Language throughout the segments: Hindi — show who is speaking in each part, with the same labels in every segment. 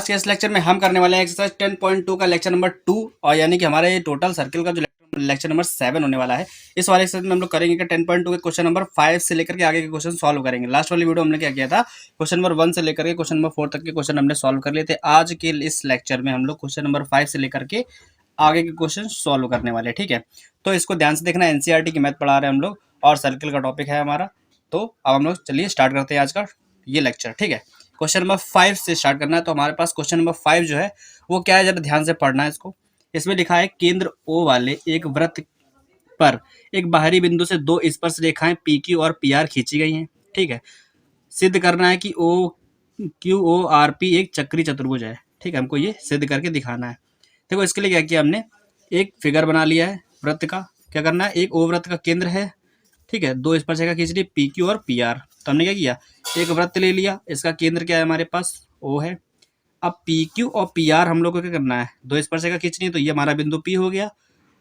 Speaker 1: आज के इस लेक्चर में हम करने वाले हैं एक्सरसाइज 10.2 का लेक्चर नंबर 2 और यानी कि हमारे टोटल सर्किल का जो लेक्चर नंबर 7 होने वाला है। इस वाले एक्सरसाइज में हम लोग करेंगे कि 10.2 के क्वेश्चन नंबर 5 से लेकर के आगे के क्वेश्चन सॉल्व करेंगे। लास्ट वाली वीडियो हमने क्या किया था, क्वेश्चन नंबर 1 से लेकर के क्वेश्चन नंबर 4 तक के क्वेश्चन हमने सॉल्व कर लिए थे। आज के इस लेक्चर में हम लोग क्वेश्चन नंबर 5 से लेकर के आगे के क्वेश्चन सॉल्व करने वाले, ठीक है। तो इसको ध्यान से देखना, एनसीईआरटी की मैथ पढ़ा रहे हैं हम लोग और सर्किल का टॉपिक है हमारा। तो अब हम लोग चलिए स्टार्ट करते हैं आज का ये लेक्चर, ठीक है। क्वेश्चन नंबर 5 से स्टार्ट करना है। तो हमारे पास क्वेश्चन नंबर 5 जो है वो क्या है, जरा ध्यान से पढ़ना है इसको। इसमें लिखा है केंद्र O वाले एक वृत्त पर एक बाहरी बिंदु से दो स्पर्श रेखाएं PQ और PR खींची गई हैं, ठीक है। सिद्ध करना है कि OQORP एक चक्री चतुर्भुज है, ठीक है। हमको ये सिद्ध करके दिखाना है। देखो इसके लिए क्या किया हमने, एक फिगर बना लिया है वृत्त का। क्या करना है, एक O वृत्त का केंद्र है, ठीक है। दो स्पर्शरेखा खींच ली PQ और PR। तो हमने क्या किया, एक वृत्त ले लिया, इसका केंद्र क्या है हमारे पास O है। अब PQ और PR हम लोग को क्या करना है, दो स्पर्शरेखा खींचनी है। तो ये हमारा बिंदु P हो गया,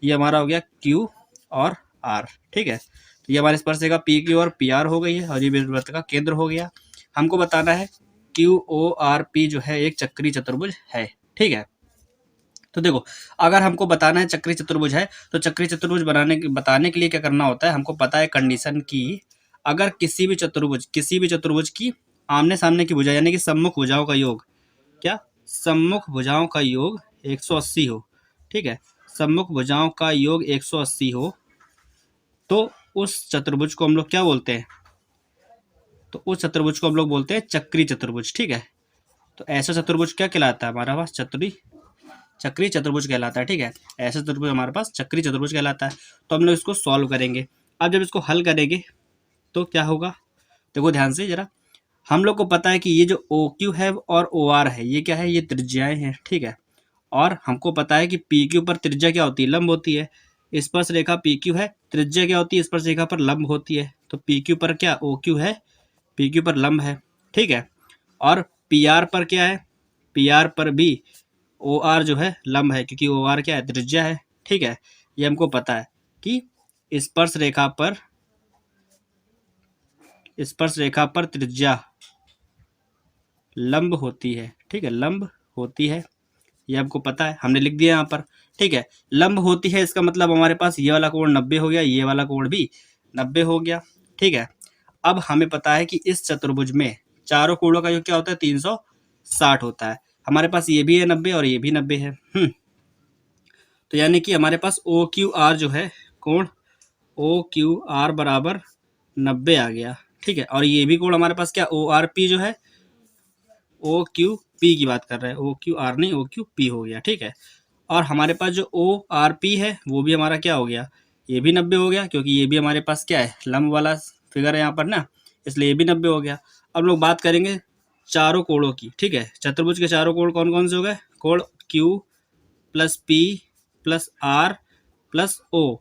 Speaker 1: ये हमारा हो गया Q और R, ठीक है। तो ये हमारे स्पर्शरेखा PQ और PR हो गई है और ये वृत्त का केंद्र हो गया। हमको बताना है QORP जो है एक चक्री चतुर्भुज है, ठीक है। तो देखो, अगर हमको बताना है चक्री चतुर्भुज है तो चक्री चतुर्भुज बताने के लिए क्या करना होता है, हमको पता है कंडीशन की अगर किसी भी चतुर्भुज की आमने सामने की भुजा यानी कि सम्मुख भुजाओं का योग, क्या सम्मुख भुजाओं का योग 180 हो, ठीक है। सम्मुख भुजाओं का योग 180 हो तो उस चतुर्भुज को हम लोग क्या बोलते हैं, तो उस चतुर्भुज को हम लोग बोलते हैं चक्री चतुर्भुज, ठीक है। तो ऐसा चतुर्भुज क्या कहलाता है हमारा पास, चक्री चतुर्भुज कहलाता है, ठीक है। ऐसा चतुर्भुज हमारे पास चक्री चतुर्भुज कहलाता है। तो हम लोग इसको सॉल्व करेंगे। अब जब इसको हल करेंगे तो क्या होगा, देखो ध्यान से जरा। हम लोग को पता है कि ये जो OQ है और OR है ये क्या है, ये त्रिज्याएं हैं, ठीक है। और हमको पता है कि PQ पर त्रिज्या क्या होती है, लंब होती है। स्पर्श रेखा PQ है, त्रिज्या क्या होती है, स्पर्श रेखा पर लंब होती है। तो PQ पर क्या OQ है, PQ पर लंब है, ठीक है। और PR पर क्या है, PR पर भी OR जो है लंब है क्योंकि OR क्या है, त्रिज्या है, ठीक है। ये हमको पता है कि स्पर्श रेखा पर त्रिज्या लंब होती है, ठीक है, लंब होती है। ये हमको पता है, हमने लिख दिया यहाँ पर, ठीक है। लंब होती है इसका मतलब हमारे पास ये वाला कोण 90 हो गया, ये वाला कोण भी 90 हो गया, ठीक है। अब हमें पता है कि इस चतुर्भुज में चारों कोणों का योग क्या होता है, 360 होता है। हमारे पास ये भी है 90 और ये भी 90 है। तो यानी कि हमारे पास OQR जो है कोण OQR बराबर 90 आ गया, ठीक है। और ये भी कोण हमारे पास क्या ORP जो है, OQP की बात कर रहे हैं, OQR नहीं OQP हो गया, ठीक है। और हमारे पास जो ORP है वो भी हमारा क्या हो गया, ये भी 90 हो गया क्योंकि ये भी हमारे पास क्या है, लंब वाला फिगर है यहाँ पर ना, इसलिए ये भी 90 हो गया। अब लोग बात करेंगे चारों कोणों की, ठीक है। चतुर्भुज के चारों कोण कौन कौन से हो गए, कोण Q plus P plus R plus O,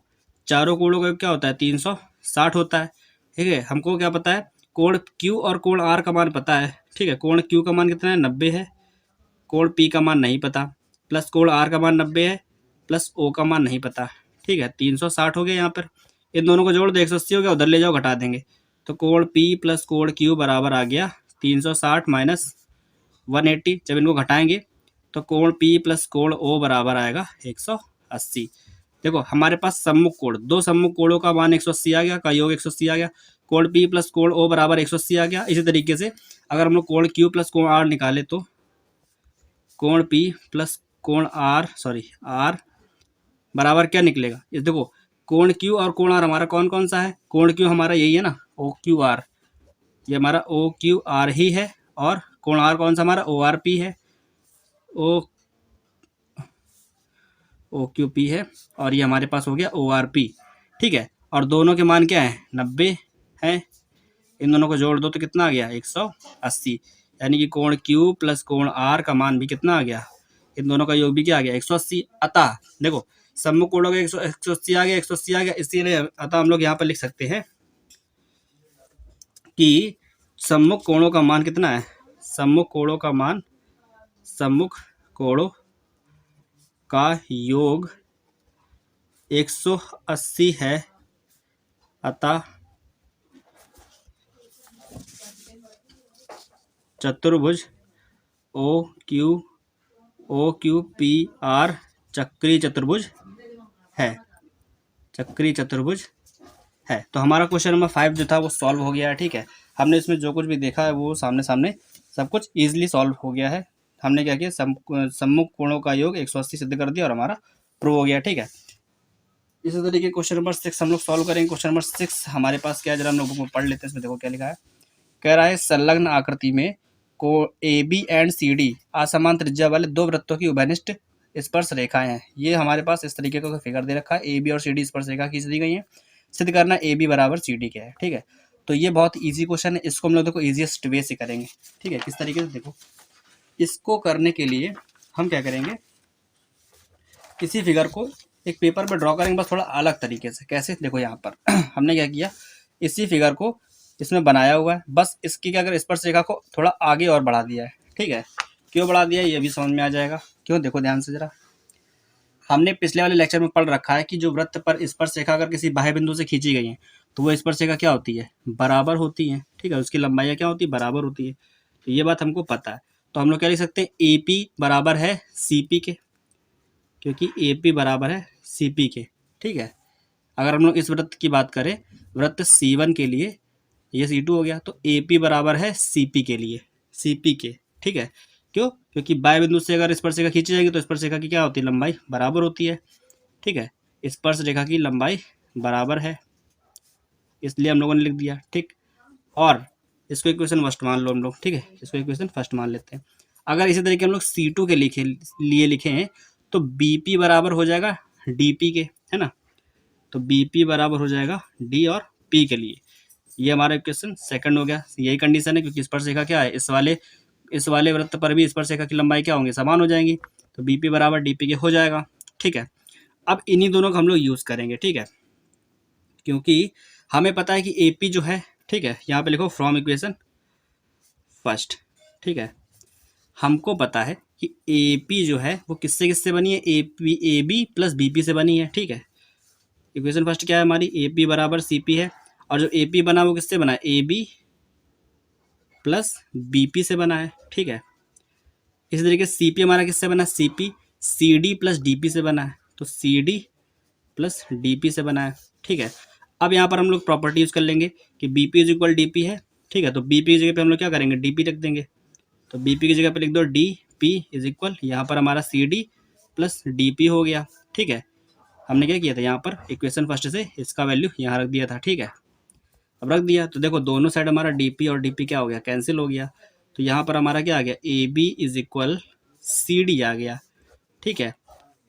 Speaker 1: चारों कोणों का क्या होता है, 360 होता है, ठीक है। हमको क्या पता है, कोण Q और कोण R का मान पता है, ठीक है। कोण Q का मान कितना है, 90 है। कोण P का मान नहीं पता, प्लस कोण R का मान 90 है, प्लस O का मान नहीं पता, ठीक है। 360 हो गया यहाँ पर, इन दोनों को जोड़ दो 180 हो गया, उधर ले जाओ घटा देंगे। तो कोण P प्लस कोण Q बराबर आ गया 360 माइनस 180। जब इनको घटाएंगे तो कोण P प्लस कोण O बराबर आएगा 180। देखो हमारे पास सम्मुख कोण, दो सम्मुख कोणों का मान 180 आ गया, का योग 180 आ गया। कोण P प्लस कोण O बराबर 180 आ गया। इसी तरीके से अगर हम लोग कोण Q प्लस कोण R निकाले तो कोण P प्लस कोण R बराबर क्या निकलेगा, ये देखो कोण Q और कोण R हमारा कौन कौन सा है, कोण Q हमारा यही है ना OQR, ये हमारा OQR ही है। और कोण R कौन सा हमारा ORP है, OQP है। और ये हमारे पास हो गया ORP, ठीक है। और दोनों के मान क्या है, 90 है। इन दोनों को जोड़ दो तो कितना आ गया, 180। यानी कि कोण Q प्लस कोण R का मान भी कितना आ गया, इन दोनों का योग भी क्या आ गया, 180। अतः देखो सम्मुख कोणों का 180 आ गया, 180 आ गया, इसीलिए अतः हम लोग यहाँ पर लिख सकते हैं कि सम्मुख कोणों का मान कितना है, सम्मुख कोणों का योग 180 है। अतः चतुर्भुज OQR OQPR चक्रीय चतुर्भुज है, चक्रीय चतुर्भुज है। तो हमारा क्वेश्चन नंबर 5 जो था वो सॉल्व हो गया है। ठीक है, हमने इसमें जो कुछ भी देखा है वो सामने सामने सब कुछ ईजिली सॉल्व हो गया है। हमने क्या किया, सम्मुख कोणों का योग 180 सिद्ध कर दिया और हमारा प्रूव हो गया। ठीक है, इसी तरीके क्वेश्चन नंबर 6 हम लोग सॉल्व करेंगे। क्वेश्चन नंबर 6 हमारे पास क्या है, जरा हम लोग बुक में पढ़ लेते हैं। इसमें देखो क्या लिखा है, कह रहा है संलग्न आकृति में को AB एंड CD असमान त्रिज्या वाले दो वृत्तों की उभयनिष्ठ स्पर्श रेखाएं हैं। ये हमारे पास इस तरीके का फिगर दे रखा है, AB और CD स्पर्श रेखा खींच दी गई है। सिद्ध करना AB बराबर CD क्या है। ठीक है, तो ये बहुत इजी क्वेश्चन है, इसको हम लोग देखो इजीएस्ट वे से करेंगे। ठीक है, किस तरीके से, देखो इसको करने के लिए हम क्या करेंगे, किसी फिगर को एक पेपर पर ड्रॉ करेंगे, बस थोड़ा अलग तरीके से। कैसे, देखो यहाँ पर हमने क्या किया, इसी फिगर को इसमें बनाया हुआ है, बस इसकी क्या कर स्पर्श रेखा को थोड़ा आगे और बढ़ा दिया है। ठीक है, क्यों बढ़ा दिया है ये भी समझ में आ जाएगा। क्यों, देखो ध्यान से जरा, हमने पिछले वाले लेक्चर में पढ़ रखा है कि जो वृत्त पर स्पर्श रेखा अगर किसी बाह्य बिंदु से खींची गई है तो वो स्पर्श रेखा क्या होती है, बराबर होती है। ठीक है, उसकी लंबाई क्या होती है, बराबर होती है। तो ये बात हमको पता है, तो हम लोग क्या लिख सकते हैं, AP बराबर है CP के, क्योंकि AP बराबर है CP के। ठीक है, अगर हम लोग इस वृत्त की बात करें, वृत्त C1 के लिए ये C2 हो गया, तो AP बराबर है CP के लिए, CP के। ठीक है, क्यों, क्योंकि बाह्य बिंदु से अगर स्पर्श रेखा खींची जाएगी तो स्पर्श रेखा की क्या होती है, लंबाई बराबर होती है। ठीक है, स्पर्श रेखा की लंबाई बराबर है, इसलिए हम लोगों ने लिख दिया। ठीक, और इसको इक्वेशन फर्स्ट मान लो हम लोग। ठीक है, इसको इक्वेशन फर्स्ट मान लेते हैं। अगर इसी तरीके हम लोग C2 के लिए लिखें तो BP बराबर हो जाएगा DP के, है ना। तो BP बराबर हो जाएगा D और P के लिए। ये हमारा इक्वेशन सेकंड हो गया। यही कंडीशन है, क्योंकि स्पर्श रेखा क्या है, इस वाले वृत्त पर भी स्पर्श रेखा की लंबाई क्या होंगी, समान हो जाएंगी। तो BP बराबर DP के हो जाएगा। ठीक है, अब इन्हीं दोनों का हम लोग यूज करेंगे। ठीक है, क्योंकि हमें पता है कि AP जो है, ठीक है, यहाँ पे लिखो फ्रॉम इक्वेशन फर्स्ट। ठीक है, हमको पता है कि AP जो है वो किससे किससे बनी है, AB प्लस BP से बनी है। ठीक है, इक्वेशन फर्स्ट क्या है हमारी, AP बराबर CP है, और जो AP बना वो किससे बना है, AB प्लस BP से बना है। ठीक है, इसी तरीके से CP हमारा किससे बना है, CP CD प्लस DP से बना है, तो CD प्लस DP से बना है। ठीक है, अब यहाँ पर हम लोग प्रॉपर्टी यूज कर लेंगे कि BP इज इक्वल DP है। ठीक है, तो BP की जगह पे हम लोग क्या करेंगे, DP रख देंगे। तो BP की जगह पे लिख दो DP इज इक्वल, यहाँ पर हमारा CD प्लस DP हो गया। ठीक है, हमने क्या किया था, यहाँ पर इक्वेशन फर्स्ट से इसका वैल्यू यहाँ रख दिया था। ठीक है, अब रख दिया तो देखो दोनों साइड हमारा DP और DP क्या हो गया, कैंसिल हो गया। तो यहाँ पर हमारा क्या आ गया, AB इज इक्वल CD आ गया। ठीक है,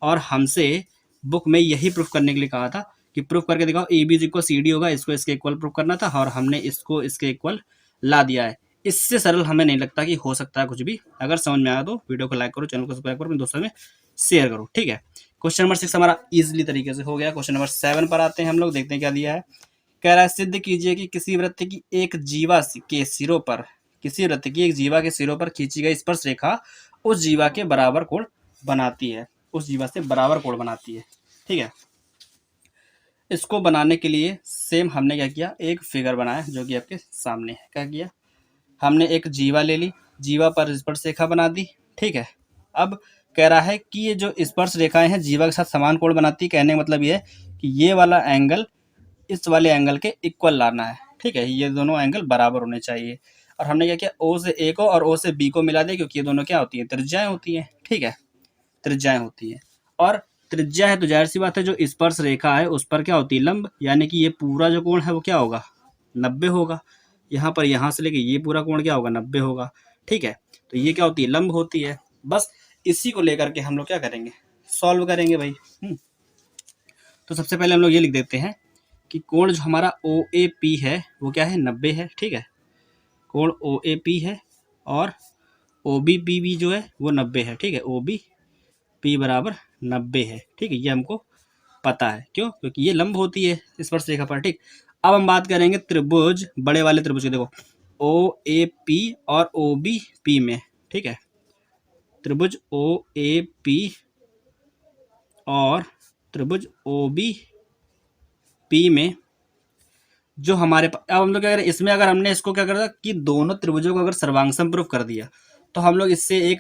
Speaker 1: और हमसे बुक में यही प्रूफ करने के लिए कहा था कि प्रूफ करके दिखाओ AB इज इक्वल CD होगा, इसको इसके इक्वल प्रूफ करना था, और हमने इसको इसके इक्वल ला दिया है। इससे सरल हमें नहीं लगता कि हो सकता है कुछ भी। अगर समझ में आया तो वीडियो को लाइक करो, चैनल को सब्सक्राइब करो, अपने दोस्तों में शेयर करो। ठीक है, क्वेश्चन नंबर 6 हमारा इजिली तरीके से हो गया। क्वेश्चन नंबर 7 पर आते हैं हम लोग, देखते हैं क्या दिया है। कह रहा है सिद्ध कीजिए कि किसी वृत्त की एक जीवा के सिरों पर, किसी वृत्त की एक जीवा के सिरों पर खींची गई स्पर्श रेखा उस जीवा के बराबर कोण बनाती है, उस जीवा से बराबर कोण बनाती है। ठीक है, इसको बनाने के लिए सेम हमने क्या किया, एक फिगर बनाया जो कि आपके सामने है। क्या किया, हमने एक जीवा ले ली, जीवा पर स्पर्श रेखा बना दी। ठीक है, अब कह रहा है कि ये जो स्पर्श रेखाएं हैं जीवा के साथ समान कोण बनाती है। कहने का मतलब ये है कि ये वाला एंगल इस वाले एंगल के इक्वल लाना है। ठीक है, ये दोनों एंगल बराबर होने चाहिए। और हमने क्या किया, O से A को और O से B को मिला दिया, क्योंकि ये दोनों क्या होती हैं, त्रिज्याएं होती हैं। ठीक है, त्रिज्याएं होती हैं, और त्रिज्या है तो जाहिर सी बात है जो स्पर्श रेखा है उस पर क्या होती है, लंब, यानी कि ये पूरा जो कोण है वो क्या होगा, 90 होगा। यहाँ पर यहाँ से लेके ये पूरा कोण क्या होगा, 90 होगा। ठीक है, तो ये क्या होती है, लंब होती है। बस इसी को लेकर के हम लोग क्या करेंगे, सॉल्व करेंगे भाई। तो सबसे पहले हम लोग ये लिख देते हैं कि कोण जो हमारा OAP है वो क्या है, 90 है। ठीक है, कोण OAP है और OBP जो है वो 90 है। ठीक है, OBP बराबर 90 है। ठीक है, ये हमको पता है। क्यों, क्योंकि ये लंब होती है स्पर्श रेखा पर। ठीक, अब हम बात करेंगे त्रिभुज, बड़े वाले त्रिभुज की। देखो OAP और OBP में, ठीक है, त्रिभुज OAP और त्रिभुज OBP में जो हमारे अब हम लोग क्या करें, इसमें अगर हमने इसको क्या करा कि दोनों त्रिभुजों को अगर सर्वांग सम प्रूफ कर दिया तो हम लोग इससे एक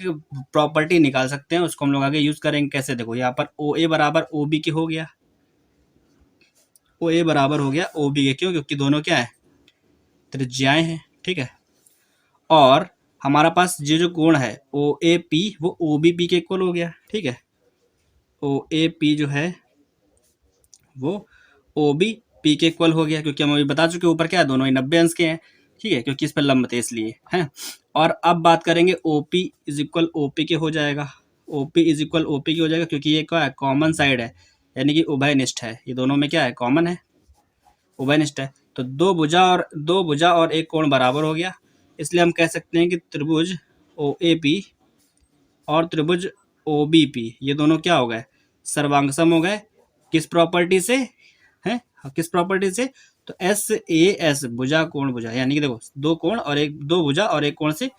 Speaker 1: प्रॉपर्टी निकाल सकते हैं, उसको हम लोग आगे यूज करेंगे। कैसे? देखो यहाँ पर ओ ए बराबर ओ बी के हो गया, ओ ए बराबर हो गया ओ बी के। क्यों? क्योंकि दोनों क्या है? त्रिज्याएं हैं, ठीक है। और हमारा पास ये जो कोण है ओ ए पी वो ओ बी पी के इक्वल हो गया, ठीक है। ओ ए पी जो है वो ओ बी पी के इक्वल हो गया, क्योंकि हम अभी बता चुके ऊपर क्या है, दोनों ही 90 अंश के हैं, ठीक है, क्योंकि इस पर लंब थे इसलिए हैं। और अब बात करेंगे O P is equal O P के हो जाएगा, O P is equal O P के हो जाएगा, क्योंकि ये क्या है? कॉमन साइड है, यानी कि उभयनिष्ठ है, ये दोनों में क्या है? कॉमन है, उभयनिष्ठ है। तो दो भुजा और एक कोण बराबर हो गया, इसलिए हम कह सकते हैं कि त्रिभुज ओ ए पी और त्रिभुज ओ बी पी ये दोनों क्या हो गए? सर्वांगसम हो गए। किस प्रॉपर्टी से? है किस प्रॉपर्टी से? तो एस ए एस भुजा कोण भुजा, यानी कि देखो दो भुजा और एक कोण से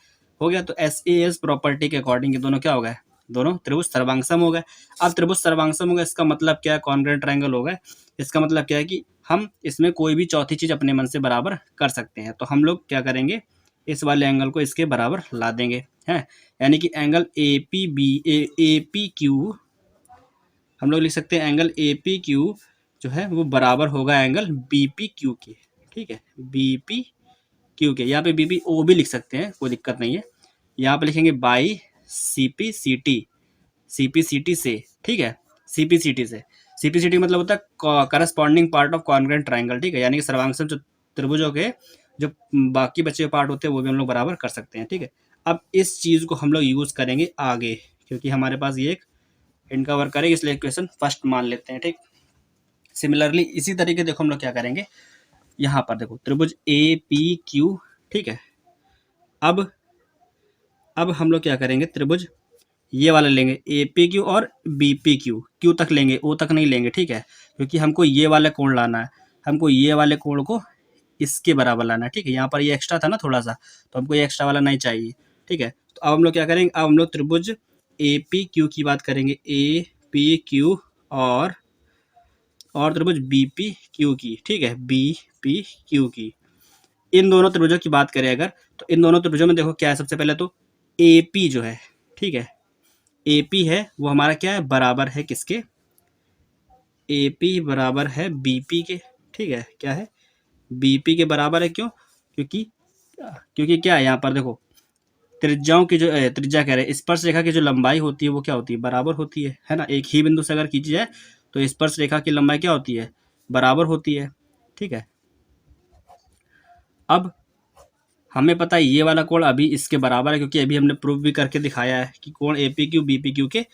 Speaker 1: हो गया, तो एस ए एस प्रॉपर्टी के अकॉर्डिंग ये दोनों क्या हो गए? दोनों त्रिभुज सर्वांगसम हो गए। अब त्रिभुज सर्वांगसम हो गए, इसका मतलब क्या है? कॉन्ग्रुएंट ट्रायंगल हो गए। इसका मतलब क्या है कि हम इसमें कोई भी चौथी चीज अपने मन से बराबर कर सकते हैं। तो हम लोग क्या करेंगे? इस वाले एंगल को इसके बराबर ला देंगे, है, यानी कि angle A P B A P Q, हम लोग लिख सकते हैं एंगल ए पी क्यू जो है वो बराबर होगा एंगल बी पी क्यू के, ठीक है, बी पी क्यू के। यहाँ पे बी पी ओ भी लिख सकते हैं, कोई दिक्कत नहीं है। यहाँ पे लिखेंगे by C P C T से, ठीक है, सी पी सी टी से। सी पी सी टी मतलब होता है corresponding part of congruent triangle, ठीक है, यानी कि सर्वांगसम जो त्रिभुजों के जो बाकी बचे हुए पार्ट होते हैं वो भी हम लोग बराबर कर सकते हैं, ठीक है। अब इस चीज़ को हम लोग यूज़ करेंगे आगे, क्योंकि हमारे पास ये एक इनका वर्क करेगी, इसलिए इक्वेशन फर्स्ट मान लेते हैं, ठीक। सिमिलरली इसी तरीके देखो हम लोग क्या करेंगे, यहाँ पर देखो त्रिभुज ए पी क्यू, ठीक है। अब हम लोग क्या करेंगे? त्रिभुज ये वाला लेंगे ए पी क्यू और बी पी क्यू, क्यू तक लेंगे, ओ तक नहीं लेंगे, ठीक है, क्योंकि हमको ये वाला कोण लाना है, हमको ये वाले कोण को इसके बराबर लाना है, ठीक है। यहाँ पर ये एक्स्ट्रा था ना थोड़ा सा, तो हमको ये एक्स्ट्रा वाला नहीं चाहिए, ठीक है। तो अब हम लोग क्या करेंगे? अब हम लोग त्रिभुज ए पी क्यू की बात करेंगे, ए पी क्यू और त्रिभुज बी पी क्यू की, ठीक है, बी पी क्यू की। इन दोनों त्रिभुजों की बात करें अगर, तो इन दोनों त्रिभुजों में देखो क्या है, सबसे पहले तो ए पी जो है, ठीक है, ए पी है वो हमारा क्या है? बराबर है किसके? ए पी बराबर है बी पी के, ठीक है, क्या है? बी पी के बराबर है। क्यों? क्योंकि क्या है यहाँ पर देखो, त्रिज्याओं की जो त्रिज्या कह रहे हैं, स्पर्श रेखा की जो लंबाई होती है वो क्या होती है? बराबर होती है ना। एक ही बिंदु से अगर खींची जाए तो स्पर्श रेखा की लंबाई क्या होती है? बराबर होती है, ठीक है। अब हमें पता है ये वाला कोण अभी इसके बराबर है, क्योंकि अभी हमने प्रूव भी करके दिखाया है कि कोण A P Q B P Q के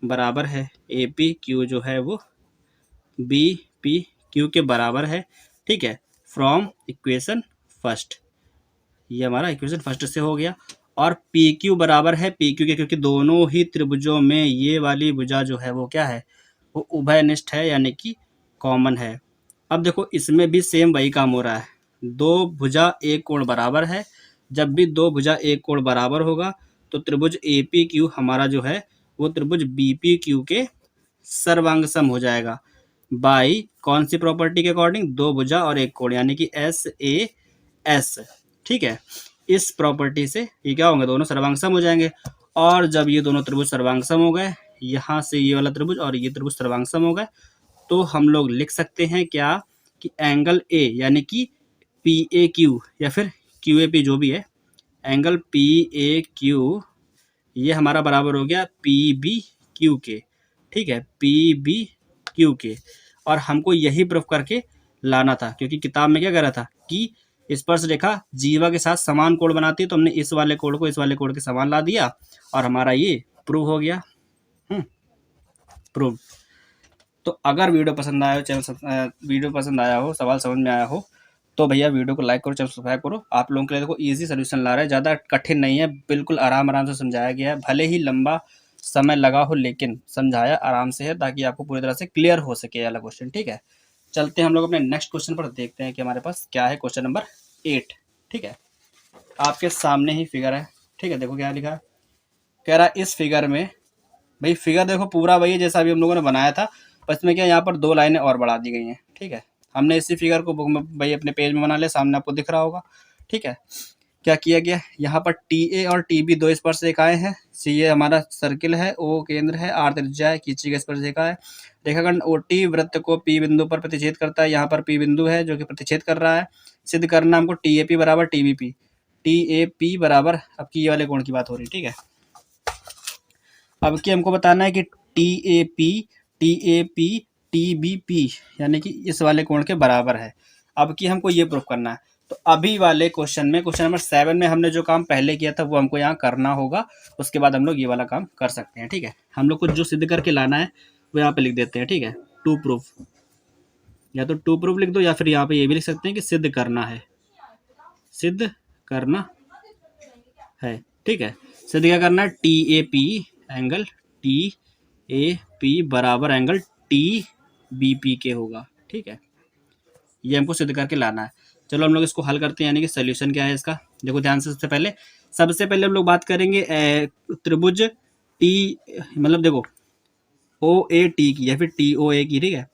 Speaker 1: बराबर है। ए पी क्यू जो है वो बी पी क्यू के बराबर है, ठीक है, फ्रॉम इक्वेशन फर्स्ट। ये हमारा इक्वेशन फर्स्ट से हो गया। और पी क्यू बराबर है पी क्यू के, क्योंकि दोनों ही त्रिभुजों में ये वाली भुजा जो है वो क्या है? वो उभयनिष्ठ है, यानी कि कॉमन है। अब देखो इसमें भी सेम वही काम हो रहा है, दो भुजा एक कोण बराबर है। जब भी दो भुजा एक कोण बराबर होगा तो त्रिभुज ए पी क्यू हमारा जो है वो त्रिभुज बी पी क्यू के सर्वांगसम हो जाएगा, बाई कौन सी प्रॉपर्टी के अकॉर्डिंग? दो भुजा और एक कोण, यानी कि एस ए एस, ठीक है। इस प्रॉपर्टी से ये क्या होंगे? दोनों सर्वांगसम हो जाएंगे। और जब ये दोनों त्रिभुज सर्वांगसम हो गए, यहाँ से ये वाला त्रिभुज और ये त्रिभुज सर्वांगसम हो गए, तो हम लोग लिख सकते हैं क्या कि एंगल ए यानी कि पी ए क्यू या फिर क्यू ए पी जो भी है, एंगल पी ए क्यू ये हमारा बराबर हो गया पी बी क्यू के, ठीक है, पी बी क्यू के। और हमको यही प्रूफ करके लाना था, क्योंकि किताब में क्या कह रहा था कि स्पर्श रेखा जीवा के साथ समान कोण बनाती है, तो हमने इस वाले कोण को इस वाले कोण के समान ला दिया और हमारा ये प्रूव हो गया, प्रूव। तो अगर वीडियो पसंद आया हो, वीडियो पसंद आया हो, सवाल समझ में आया हो, तो भैया वीडियो को लाइक करो, चैनल सब्सक्राइब करो। आप लोगों के लिए देखो इजी सोल्यूशन ला रहे हैं, ज़्यादा कठिन नहीं है, बिल्कुल आराम आराम से समझाया गया है। भले ही लंबा समय लगा हो लेकिन समझाया आराम से है, ताकि आपको पूरी तरह से क्लियर हो सके वाला क्वेश्चन, ठीक है। चलते हैं हम लोग अपने नेक्स्ट क्वेश्चन पर, देखते हैं कि हमारे पास क्या है। क्वेश्चन नंबर 8, ठीक है, आपके सामने ही फिगर है, ठीक है। देखो क्या लिखा है, कह रहा है इस फिगर में, भाई फिगर देखो पूरा वही है जैसा अभी हम लोगों ने बनाया था, बस में क्या यहाँ पर 2 लाइनें और बढ़ा दी गई हैं, ठीक है। हमने इसी फिगर को बुक में भाई अपने पेज में बना लिया, सामने आपको दिख रहा होगा, ठीक है। क्या किया गया, यहाँ पर टी ए और टी बी दो स्पर्श रेखाएं हैं। सी ए हमारा सर्किल है, ओ केंद्र है, आर त्रिज्या है, खींची गई स्पर्श रेखा है। रेखाखंड ओ टी वृत्त को पी बिंदु पर प्रतिच्छेद करता है। यहाँ पर पी बिंदु है जो कि प्रतिच्छेद कर रहा है। सिद्ध करना हमको टी ए पी बराबर T B P, T A P बराबर, अब की ये वाले कोण की बात हो रही है, ठीक है। अब की हमको बताना है कि T A P T B P यानी कि इस वाले कोण के बराबर है। अब की हमको ये प्रूफ करना है। तो अभी वाले क्वेश्चन में, क्वेश्चन नंबर 7 में हमने जो काम पहले किया था वो हमको यहाँ करना होगा, उसके बाद हम लोग ये वाला काम कर सकते हैं, ठीक है। हम लोग को जो सिद्ध करके लाना है वो यहाँ पे लिख देते हैं, ठीक है। टू प्रूफ, या तो टू प्रूफ लिख दो या फिर यहाँ पे ये भी लिख सकते हैं कि सिद्ध करना है, सिद्ध करना है, ठीक है। सिद्ध क्या करना है, T A P angle T A P बराबर एंगल टी बी पी के होगा, ठीक है। ये हमको सिद्ध करके लाना है। चलो हम लोग इसको हल करते हैं, यानी कि सोल्यूशन क्या है इसका, देखो ध्यान से। सबसे पहले हम लोग बात करेंगे त्रिभुज टी, मतलब देखो ओ ए टी की या फिर टी ओ ए की, ठीक है।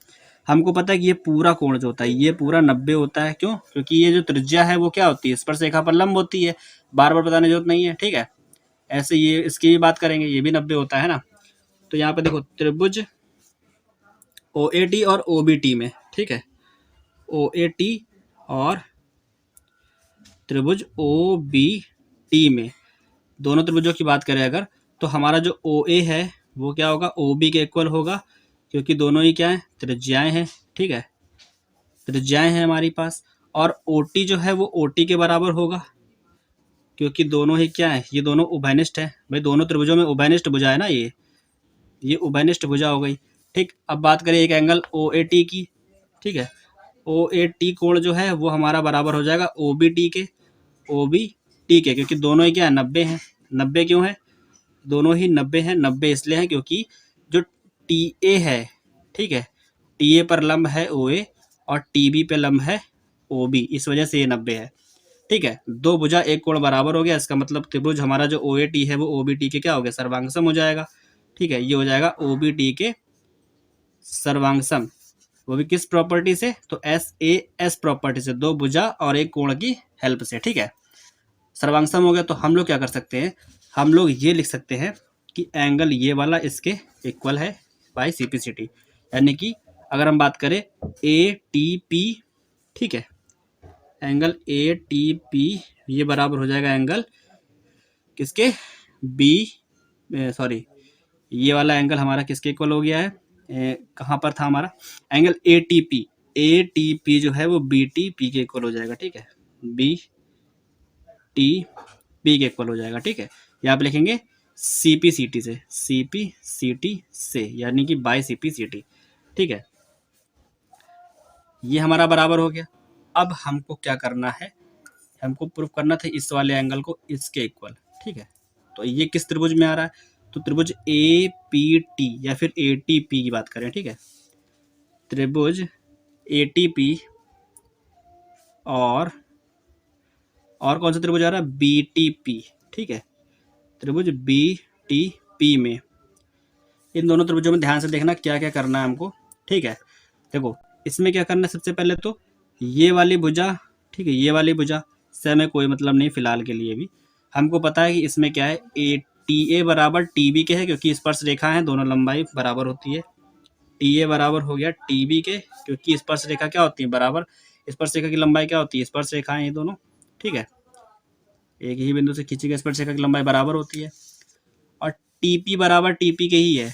Speaker 1: हमको पता है कि ये पूरा कोण जो होता है ये पूरा 90 होता है। क्यों? क्योंकि ये जो त्रिज्या है वो क्या होती है, स्पर्श रेखा पर लंब होती है, बार बार बताने की जरूरत नहीं है, ठीक है। ऐसे ये इसकी भी बात करेंगे, ये भी 90 होता है ना। तो यहाँ पे देखो त्रिभुज ओ ए टी और ओ बी टी में, ठीक है, ओ ए टी और त्रिभुज ओ बी टी में, दोनों त्रिभुजों की बात करें अगर, तो हमारा जो ओ ए है वो क्या होगा, ओ बी के इक्वल होगा, क्योंकि दोनों ही क्या है, त्रिज्याएं हैं, ठीक है, त्रिज्याएं हैं हमारी पास। और ओ टी जो है वो ओ टी के बराबर होगा, क्योंकि दोनों ही क्या है, ये दोनों उभयनिष्ठ है। भाई दोनों त्रिभुजों में उभयनिष्ठ भुजा है ना, ये उभयनिष्ठ भुजा हो गई, ठीक। अब बात करें एक एंगल ओ ए टी की, ठीक है। ओ ए टी कोण जो है वो हमारा बराबर हो जाएगा ओ बी टी के, ओ बी टी के, क्योंकि दोनों ही क्या है, 90 हैं। 90 क्यों है, दोनों ही 90 हैं। 90 इसलिए है क्योंकि जो टी ए है, ठीक है, टी ए पर लंब है ओ ए और टी बी पे लंब है ओ बी, इस वजह से ये 90 है, ठीक है। दो भुजा एक कोण बराबर हो गया, इसका मतलब त्रिभुज हमारा जो ओ ए टी है वो ओ बी टी के क्या हो गया, सर्वांगसम हो जाएगा, ठीक है। ये हो जाएगा ओ बी टी के सर्वांगसम, वो भी किस प्रॉपर्टी से, तो एस ए एस प्रॉपर्टी से, दो भुजा और एक कोण की हेल्प से, ठीक है। सर्वांगसम हो गया, तो हम लोग क्या कर सकते हैं, हम लोग ये लिख सकते हैं कि एंगल ये वाला इसके इक्वल है by C P C T, यानी कि अगर हम बात करें ए टी पी, ठीक है, एंगल ए टी पी ये बराबर हो जाएगा एंगल किसके, बी, सॉरी ये वाला एंगल हमारा किसके इक्वल हो गया है, कहाँ पर था हमारा एंगल ए टी पी जो है वो बी टी पी के इक्वल हो जाएगा, ठीक है, बी टी पी के इक्वल हो जाएगा, ठीक है। यहाँ पे लिखेंगे सी पी सी टी से, सी पी सी टी से, यानी कि by C P C T, ठीक है। ये हमारा बराबर हो गया। अब हमको क्या करना है, हमको प्रूफ करना था इस वाले एंगल को इसके इक्वल, ठीक है। तो ये किस त्रिभुज में आ रहा है, तो त्रिभुज ए पी टी या फिर ए टी पी की बात करें, ठीक है, त्रिभुज ए टी पी और कौन सा त्रिभुज आ रहा है, बी टी पी, ठीक है, त्रिभुज बी टी पी में, इन दोनों त्रिभुजों में ध्यान से देखना क्या क्या करना है हमको, ठीक है। देखो इसमें क्या करना है, सबसे पहले तो ये वाली भुजा, ठीक है, ये वाली भुजा से हमें कोई मतलब नहीं फिलहाल के लिए भी। हमको पता है कि इसमें क्या है, ए टी ए बराबर टी बी के है, क्योंकि स्पर्श रेखा है, दोनों लंबाई बराबर होती है। टी ए बराबर हो गया टी बी के, क्योंकि स्पर्श रेखा क्या होती है, बराबर, स्पर्श रेखा की लंबाई क्या होती है, स्पर्श रेखा है ये दोनों, ठीक है, एक ही बिंदु से खींची गई स्पर्श रेखा की लंबाई बराबर होती है। और टी पी बराबर टी पी के ही है,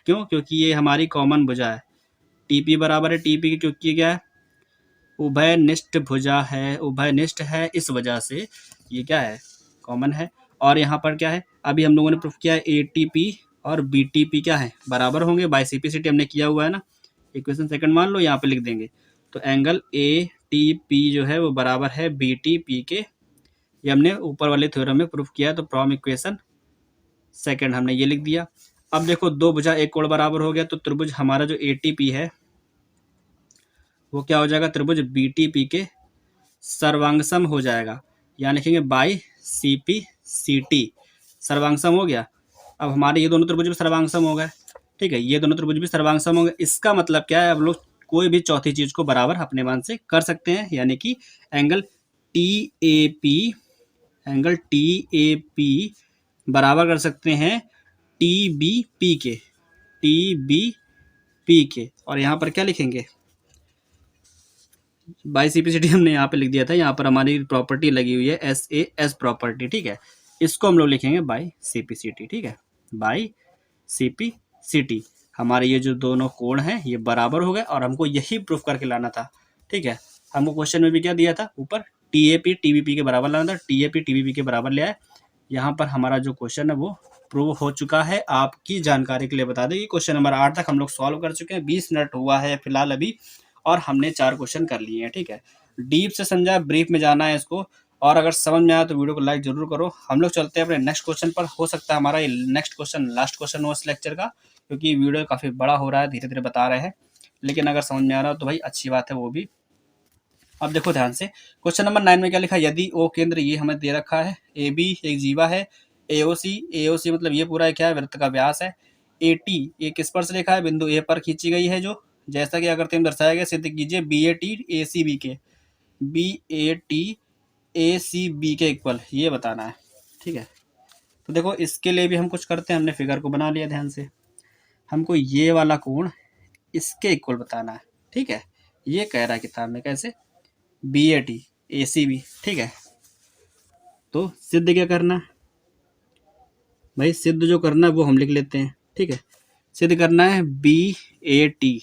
Speaker 1: क्यों, क्योंकि ये हमारी कॉमन भुजा है। टी पी बराबर है टी पी के, क्योंकि क्या है, उभयनिष्ठ भुजा है, उभयनिष्ठ है, इस वजह से ये क्या है, कॉमन है। और यहाँ पर क्या है, अभी हम लोगों ने प्रूफ किया है ए टी पी और बी टी पी क्या है, बराबर होंगे, by C P C T हमने किया हुआ है ना। इक्वेशन सेकंड मान लो, यहाँ पे लिख देंगे, तो एंगल ए टी पी जो है वो बराबर है बी टी पी के, ये हमने ऊपर वाले थ्योरम में प्रूफ किया है, तो फ्रॉम इक्वेशन सेकंड हमने ये लिख दिया। अब देखो दो भुजा एक कोण बराबर हो गया, तो त्रिभुज हमारा जो ए टी पी है वो क्या हो जाएगा, त्रिभुज बी टी पी के सर्वांगसम हो जाएगा, यहाँ लिखेंगे by C P C T, सर्वांगसम हो गया। अब हमारे ये दोनों त्रिभुज भी सर्वांगसम हो गए, ठीक है, ये दोनों त्रिभुज भी सर्वांगसम हो गए। इसका मतलब क्या है, अब लोग कोई भी चौथी चीज को बराबर अपने मान से कर सकते हैं, यानी कि angle T A P angle T A P बराबर कर सकते हैं टी बी पी के, टी बी पी के, और यहाँ पर क्या लिखेंगे, बाई सीपीसीटी हमने यहाँ पे लिख दिया था, यहाँ पर हमारी प्रॉपर्टी लगी हुई है SAS प्रॉपर्टी, ठीक है, इसको हम लोग लिखेंगे बाई सीपीसीटी, ठीक है, बाई सीपीसीटी। हमारे ये जो दोनों कोण हैं ये बराबर हो गए और हमको यही प्रूफ करके लाना था, ठीक है। हमको क्वेश्चन में भी क्या दिया था, ऊपर TAP TBP के बराबर लाना था, TAP TBP के बराबर ले आए। यहाँ पर हमारा जो क्वेश्चन है वो प्रूव हो चुका है। आपकी जानकारी के लिए बता दें कि क्वेश्चन नंबर 8 तक हम लोग सॉल्व कर चुके हैं, 20 मिनट हुआ है फिलहाल अभी, और हमने 4 क्वेश्चन कर लिए हैं, ठीक है। डीप से समझा, ब्रीफ में जाना है इसको, और अगर समझ में आया तो वीडियो को लाइक जरूर करो। हम लोग चलते हैं अपने नेक्स्ट क्वेश्चन पर। हो सकता है हमारा ये नेक्स्ट क्वेश्चन लास्ट क्वेश्चन हो इस लेक्चर का, क्योंकि वीडियो काफ़ी बड़ा हो रहा है, धीरे धीरे बता रहे हैं, लेकिन अगर समझ में आ रहा हो तो भाई अच्छी बात है वो भी। अब देखो ध्यान से, क्वेश्चन नंबर 9 में क्या लिखा है, यदि ओ केंद्र ये हमें दे रखा है, AB एक जीवा है, AOC मतलब ये पूरा क्या है, वृत्त का व्यास है, AT एक स्पर्श रेखा है, बिंदु A पर खींची गई है, जो जैसा कि अगर दर्शाया गया, सिद्ध कीजिए BAT ACB के, BAT ACB के इक्वल, ये बताना है, ठीक है। तो देखो इसके लिए भी हम कुछ करते हैं, हमने फिगर को बना लिया ध्यान से, हमको ये वाला कोण इसके इक्वल बताना है, ठीक है। ये कह रहा है किताब में कैसे, BAT ACB, ठीक है। तो सिद्ध क्या करना है भाई, सिद्ध जो करना है वो हम लिख लेते हैं, ठीक है। सिद्ध करना है BAT,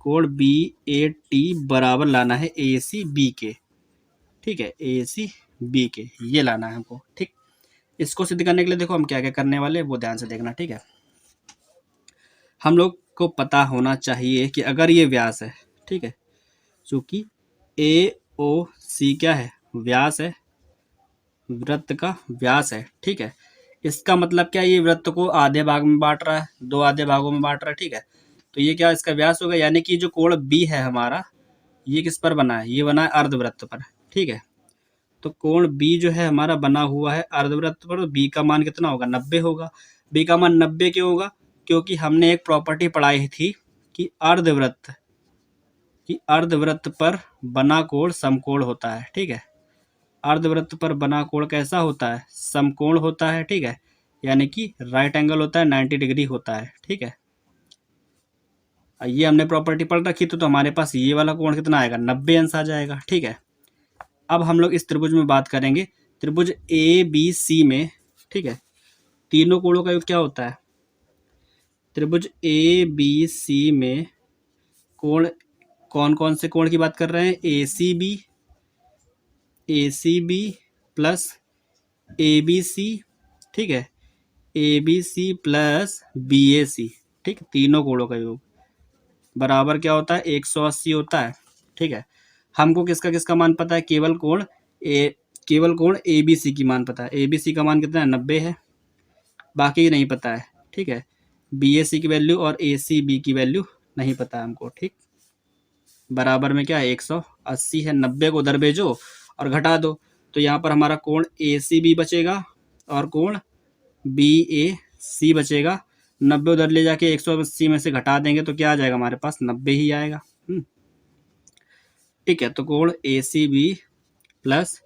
Speaker 1: कोण BAT बराबर लाना है ACB के, ठीक है, ACB के, ये लाना है हमको, ठीक। इसको सिद्ध करने के लिए देखो हम क्या क्या करने वाले हैं वो ध्यान से देखना, ठीक है। हम लोग को पता होना चाहिए कि अगर ये व्यास है, ठीक है, चूंकि AOC क्या है, व्यास है, वृत्त का व्यास है, ठीक है। इसका मतलब क्या, ये वृत्त को आधे भाग में बांट रहा है, 2 आधे भागों में बांट रहा है, ठीक है। तो ये क्या इसका व्यास होगा, यानी कि जो कोण B है हमारा, ये किस पर बना है, ये बना है अर्धवृत्त पर, ठीक है। तो कोण B जो है हमारा बना हुआ है अर्धवृत्त पर, B का मान कितना होगा, 90 होगा। B का मान 90 क्यों होगा, क्योंकि हमने एक प्रॉपर्टी पढ़ाई थी कि अर्धवृत्त पर बना कोण समकोण होता है, ठीक है। अर्धवृत्त पर बना कोण कैसा होता है, समकोण होता है, ठीक है, यानी कि राइट एंगल होता है, 90 डिग्री होता है, ठीक है। ये हमने प्रॉपर्टी पढ़ रखी तो हमारे पास ये वाला कोण कितना आएगा, 90 अंश आ जाएगा, ठीक है। अब हम लोग इस त्रिभुज में बात करेंगे, त्रिभुज ABC में, ठीक है, तीनों कोणों का योग क्या होता है, त्रिभुज ABC में कोण कौन कौन से कोण की बात कर रहे हैं, ACB प्लस ABC, ठीक है, ABC प्लस BAC, ठीक, तीनों कोणों का योग बराबर क्या होता है, 180 होता है, ठीक है। हमको किसका किसका मान पता है, केवल कोण ABC की मान पता है, ABC का मान कितना है, 90 है, बाकी नहीं पता है, ठीक है। BAC की वैल्यू और ACB की वैल्यू नहीं पता है हमको, ठीक। बराबर में क्या है, 180 है, 90 को उधर भेजो और घटा दो, तो यहाँ पर हमारा कोण ACB बचेगा और कोण BAC बचेगा। 90 उधर ले जाके 180 में से घटा देंगे तो क्या आ जाएगा, हमारे पास 90 ही आएगा, ठीक है। तो कोण ACB प्लस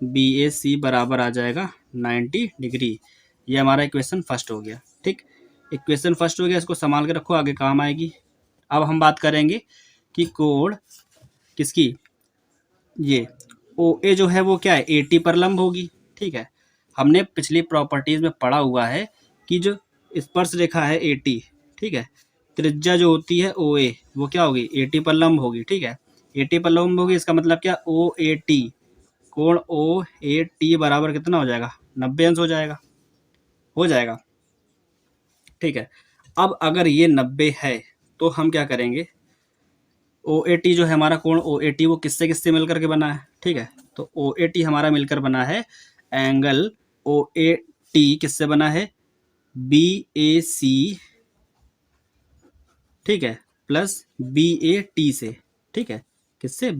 Speaker 1: BAC बराबर आ जाएगा 90 डिग्री। ये हमारा इक्वेशन फर्स्ट हो गया, ठीक। इक्वेशन फर्स्ट हो गया, इसको संभाल के रखो, आगे काम आएगी। अब हम बात करेंगे कि कोण किसकी, ये OA जो है वो क्या है, AT पर लंब होगी, ठीक है। हमने पिछली प्रॉपर्टीज में पढ़ा हुआ है कि जो स्पर्श रेखा है AT, ठीक है, त्रिज्या जो होती है OA वो क्या होगी, AT पर लंब होगी, ठीक है। AT पर लंब होगी, इसका मतलब क्या, OAT, कोण OAT बराबर कितना हो जाएगा, 90 अंश हो जाएगा, ठीक है। अब अगर ये 90 है तो हम क्या करेंगे, OAT जो है हमारा कोण OAT वो किससे किससे मिलकर के बना है, ठीक है। तो OAT हमारा मिलकर बना है, एंगल OAT किससे बना है, BAC, ठीक है, प्लस BAT से, ठीक है, किससे,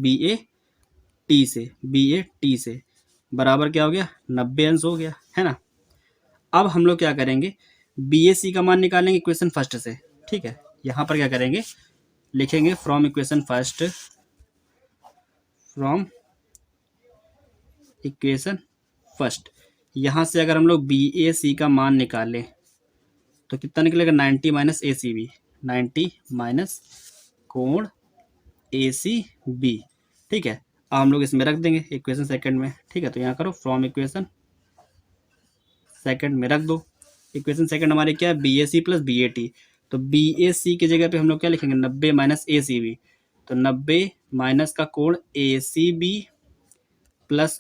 Speaker 1: BAT से बराबर क्या हो गया, 90 अंश हो गया, है ना। अब हम लोग क्या करेंगे, BAC का मान निकालेंगे इक्वेशन फर्स्ट से, ठीक है। यहाँ पर क्या करेंगे, लिखेंगे फ्रॉम इक्वेशन फर्स्ट फर्स्ट, यहाँ से अगर हम लोग बी ए सी का मान निकालें तो कितना निकलेगा 90 माइनस ए सी बी, 90 माइनस कोण ए सी बी। ठीक है, अब हम लोग इसमें रख देंगे इक्वेशन सेकंड में। ठीक है, तो यहाँ करो फ्रॉम इक्वेशन सेकंड में रख दो। इक्वेशन सेकंड हमारी क्या है, B A C plus B A T. तो बी ए सी की जगह पे हम लोग क्या लिखेंगे, 90 माइनस ए सी बी। तो 90 माइनस का कोण ए सी बी प्लस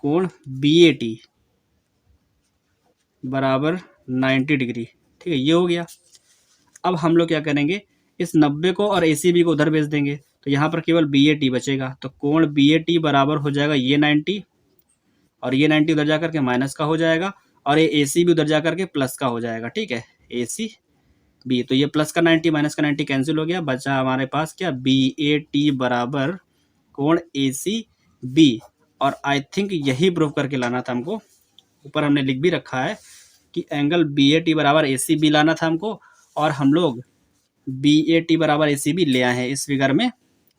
Speaker 1: कोण बी ए टी बराबर 90 डिग्री। ठीक है, ये हो गया। अब हम लोग क्या करेंगे, इस 90 को और ए सी बी को उधर भेज देंगे, तो यहाँ पर केवल बी ए टी बचेगा। तो कोण बी ए टी बराबर हो जाएगा ये 90, और ये 90 उधर जाकर के माइनस का हो जाएगा, और ये ए सी भी उधर जाकर के प्लस का हो जाएगा। ठीक है, ए सी बी, तो ये प्लस का 90 माइनस का 90 कैंसिल हो गया, बचा हमारे पास क्या, बी ए टी बराबर कोण ए सी बी। और आई थिंक यही प्रूव करके लाना था हमको, ऊपर हमने लिख भी रखा है कि एंगल बी ए टी बराबर ए सी बी लाना था हमको, और हम लोग बी ए टी बराबर ए सी बी ले आए हैं। इस फिगर में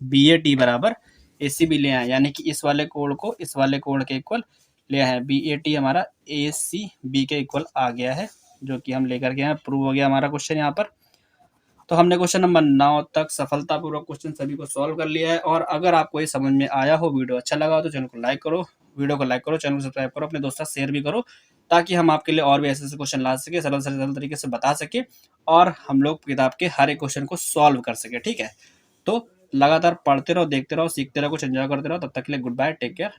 Speaker 1: बी ए टी बराबर ए सी बी ले आए, यानी कि इस वाले कोण को इस वाले कोण के इक्वल ले आए हैं। बी ए टी हमारा ए सी बी के इक्वल आ गया है, जो कि हम लेकर के हैं, प्रूव हो गया हमारा क्वेश्चन यहाँ पर। तो हमने क्वेश्चन नंबर 9 तक सफलतापूर्वक क्वेश्चन सभी को सॉल्व कर लिया है। और अगर आपको ये समझ में आया हो, वीडियो अच्छा लगा हो, तो चैनल को लाइक करो, वीडियो को लाइक करो, चैनल को सब्सक्राइब करो, अपने दोस्तों से शेयर भी करो, ताकि हम आपके लिए और भी ऐसे ऐसे क्वेश्चन ला सके, सरल सरल तरीके से बता सके, और हम लोग किताब के हर एक क्वेश्चन को सॉल्व कर सके। ठीक है, तो लगातार पढ़ते रहो, देखते रहो, सीखते रहो, कुछ एंजॉय करते रहो। तब तक के लिए गुड बाय, टेक केयर।